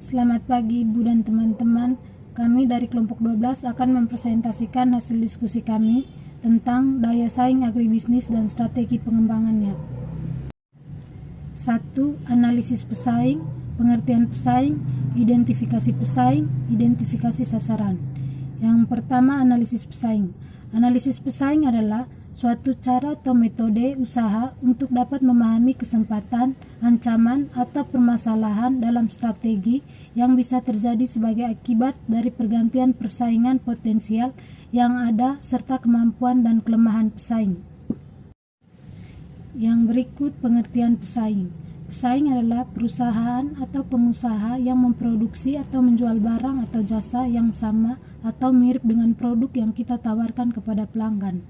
Selamat pagi Ibu dan teman-teman. Kami dari kelompok 12 akan mempresentasikan hasil diskusi kami tentang daya saing agribisnis dan strategi pengembangannya. 1. Analisis pesaing, pengertian pesaing, identifikasi pesaing, identifikasi sasaran. Yang pertama, analisis pesaing. Analisis pesaing adalah suatu cara atau metode usaha untuk dapat memahami kesempatan, ancaman, atau permasalahan dalam strategi yang bisa terjadi sebagai akibat dari pergantian persaingan potensial yang ada serta kemampuan dan kelemahan pesaing. Yang berikut pengertian pesaing. Pesaing adalah perusahaan atau pengusaha yang memproduksi atau menjual barang atau jasa yang sama atau mirip dengan produk yang kita tawarkan kepada pelanggan.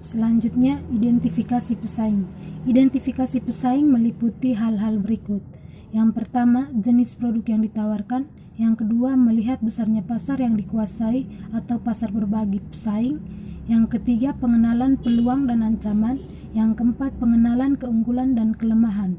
Selanjutnya, identifikasi pesaing. Identifikasi pesaing meliputi hal-hal berikut. Yang pertama, jenis produk yang ditawarkan. Yang kedua, melihat besarnya pasar yang dikuasai atau pasar berbagi pesaing. Yang ketiga, pengenalan peluang dan ancaman. Yang keempat, pengenalan keunggulan dan kelemahan.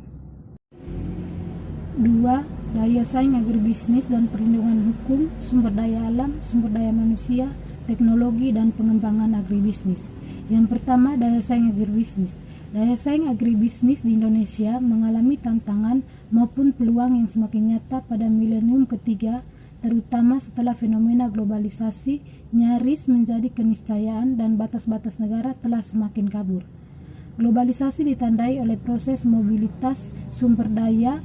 2. Daya saing agribisnis dan perlindungan hukum, sumber daya alam, sumber daya manusia, teknologi, dan pengembangan agribisnis. Yang pertama, daya saing agribisnis. Daya saing agribisnis di Indonesia mengalami tantangan maupun peluang yang semakin nyata pada milenium ketiga, terutama setelah fenomena globalisasi nyaris menjadi keniscayaan dan batas-batas negara telah semakin kabur. Globalisasi ditandai oleh proses mobilitas sumber daya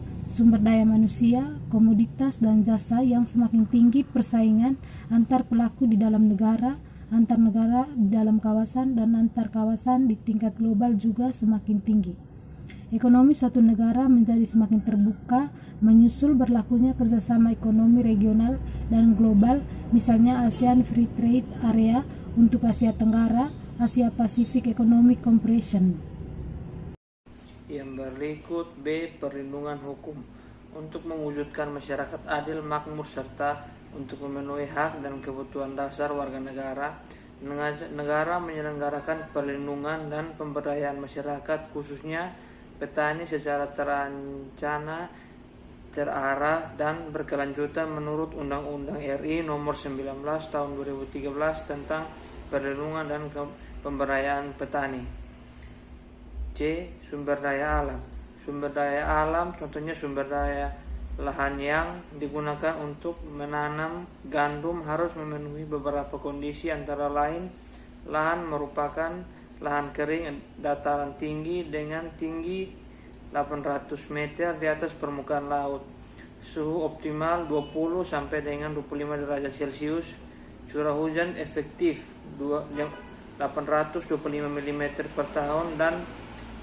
manusia, komoditas, dan jasa yang semakin tinggi persaingan antar pelaku di dalam negara, antar negara di dalam kawasan, dan antar kawasan di tingkat global juga semakin tinggi. Ekonomi suatu negara menjadi semakin terbuka menyusul berlakunya kerjasama ekonomi regional dan global, misalnya ASEAN Free Trade Area untuk Asia Tenggara, Asia Pacific Economic Cooperation. Yang berikut B. Perlindungan hukum. Untuk mewujudkan masyarakat adil, makmur, serta untuk memenuhi hak dan kebutuhan dasar warga negara, negara menyelenggarakan perlindungan dan pemberdayaan masyarakat, khususnya petani secara terencana, terarah, dan berkelanjutan menurut Undang-Undang RI Nomor 19 Tahun 2013 tentang perlindungan dan pemberdayaan petani. C. Sumber daya alam. Sumber daya alam contohnya sumber daya lahan yang digunakan untuk menanam gandum harus memenuhi beberapa kondisi, antara lain lahan merupakan lahan kering dataran tinggi dengan tinggi 800 meter di atas permukaan laut, suhu optimal 20 sampai dengan 25 derajat Celcius, curah hujan efektif 825 mm per tahun, dan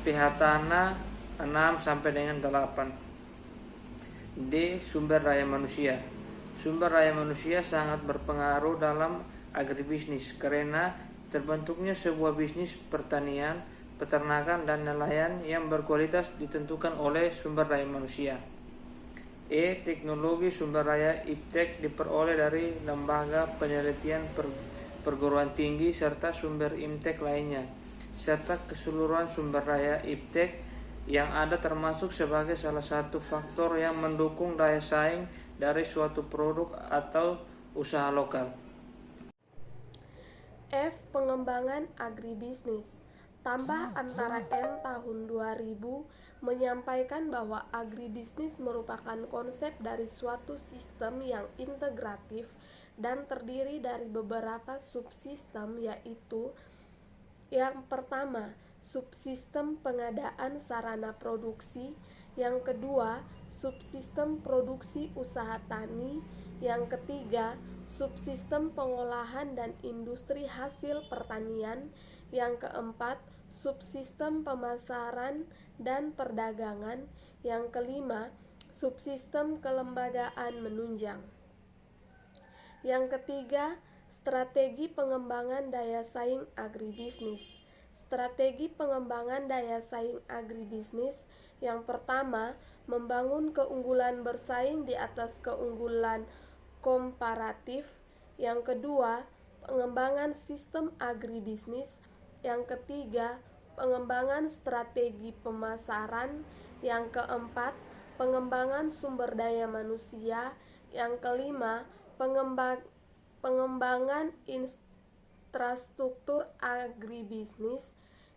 pH tanah 6 sampai dengan 8. D. Sumber daya manusia. Sumber daya manusia sangat berpengaruh dalam agribisnis karena terbentuknya sebuah bisnis pertanian, peternakan, dan nelayan yang berkualitas ditentukan oleh sumber daya manusia. E. Teknologi sumber daya iptek diperoleh dari lembaga penelitian perguruan tinggi serta sumber iptek lainnya, serta keseluruhan sumber daya iptek yang ada termasuk sebagai salah satu faktor yang mendukung daya saing dari suatu produk atau usaha lokal. F. Pengembangan agribisnis. Tambah antara N tahun 2000 menyampaikan bahwa agribisnis merupakan konsep dari suatu sistem yang integratif dan terdiri dari beberapa subsistem, yaitu yang pertama, subsistem pengadaan sarana produksi. Yang kedua, subsistem produksi usaha tani. Yang ketiga, subsistem pengolahan dan industri hasil pertanian. Yang keempat, subsistem pemasaran dan perdagangan. Yang kelima, subsistem kelembagaan menunjang. Yang ketiga, strategi pengembangan daya saing agribisnis. Strategi pengembangan daya saing agribisnis yang pertama, membangun keunggulan bersaing di atas keunggulan komparatif. Yang kedua, pengembangan sistem agribisnis. Yang ketiga, pengembangan strategi pemasaran. Yang keempat, pengembangan sumber daya manusia. Yang kelima, pengembangan infrastruktur agribisnis.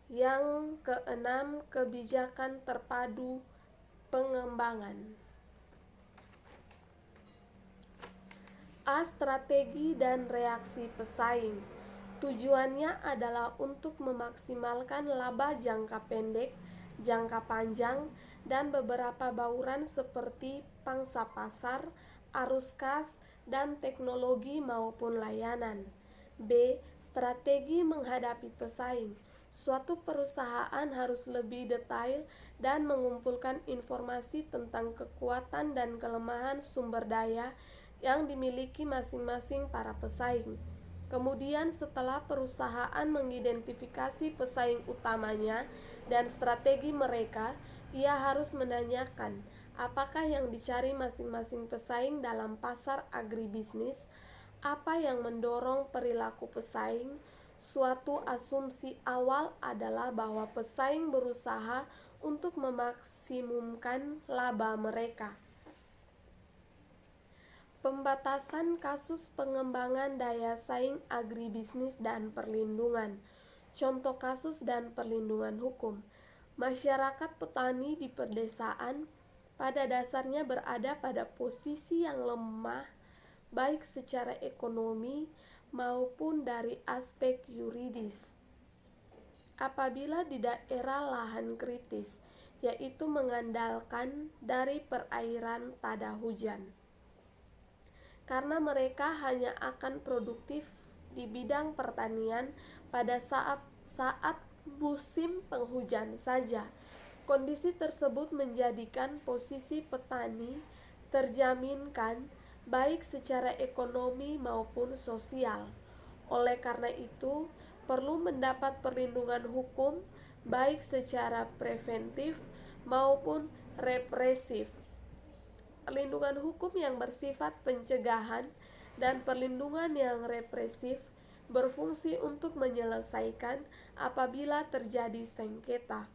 Yang keenam, kebijakan terpadu pengembangan. A. Strategi dan reaksi pesaing. Tujuannya adalah untuk memaksimalkan laba jangka pendek, jangka panjang, dan beberapa bauran seperti pangsa pasar, arus kas, dan teknologi maupun layanan. B. Strategi menghadapi pesaing. Suatu perusahaan harus lebih detail dan mengumpulkan informasi tentang kekuatan dan kelemahan sumber daya yang dimiliki masing-masing para pesaing. Kemudian setelah perusahaan mengidentifikasi pesaing utamanya dan strategi mereka, ia harus menanyakan apakah yang dicari masing-masing pesaing dalam pasar agribisnis, apa yang mendorong perilaku pesaing. Suatu asumsi awal adalah bahwa pesaing berusaha untuk memaksimumkan laba mereka. Pembatasan kasus pengembangan daya saing agribisnis dan perlindungan. Contoh kasus dan perlindungan hukum. Masyarakat petani di pedesaan pada dasarnya berada pada posisi yang lemah baik secara ekonomi maupun dari aspek yuridis. Apabila di daerah lahan kritis, yaitu mengandalkan dari perairan tada hujan, karena mereka hanya akan produktif di bidang pertanian pada saat musim penghujan saja. Kondisi tersebut menjadikan posisi petani terjaminkan baik secara ekonomi maupun sosial. Oleh karena itu, perlu mendapat perlindungan hukum baik secara preventif maupun represif. Perlindungan hukum yang bersifat pencegahan dan perlindungan yang represif berfungsi untuk menyelesaikan apabila terjadi sengketa.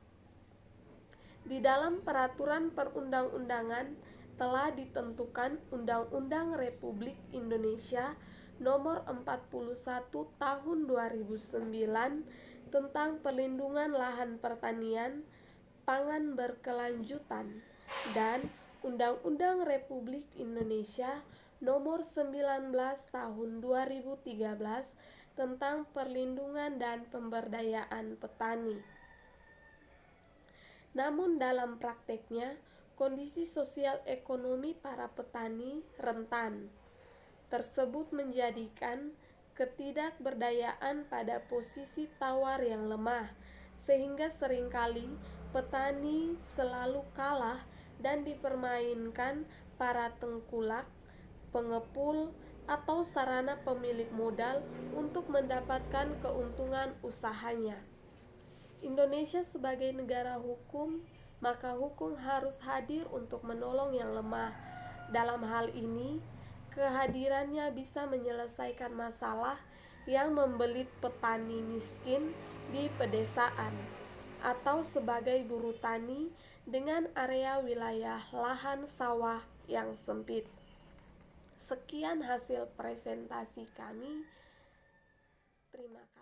Di dalam peraturan perundang-undangan telah ditentukan Undang-Undang Republik Indonesia Nomor 41 Tahun 2009 tentang perlindungan lahan pertanian, pangan berkelanjutan, dan Undang-Undang Republik Indonesia Nomor 19 Tahun 2013 tentang perlindungan dan pemberdayaan petani. Namun dalam prakteknya, kondisi sosial ekonomi para petani rentan tersebut menjadikan ketidakberdayaan pada posisi tawar yang lemah, sehingga seringkali petani selalu kalah dan dipermainkan para tengkulak, pengepul, atau sarana pemilik modal untuk mendapatkan keuntungan usahanya. Indonesia sebagai negara hukum, maka hukum harus hadir untuk menolong yang lemah. Dalam hal ini, kehadirannya bisa menyelesaikan masalah yang membelit petani miskin di pedesaan atau sebagai buruh tani dengan area wilayah lahan sawah yang sempit. Sekian hasil presentasi kami. Terima kasih.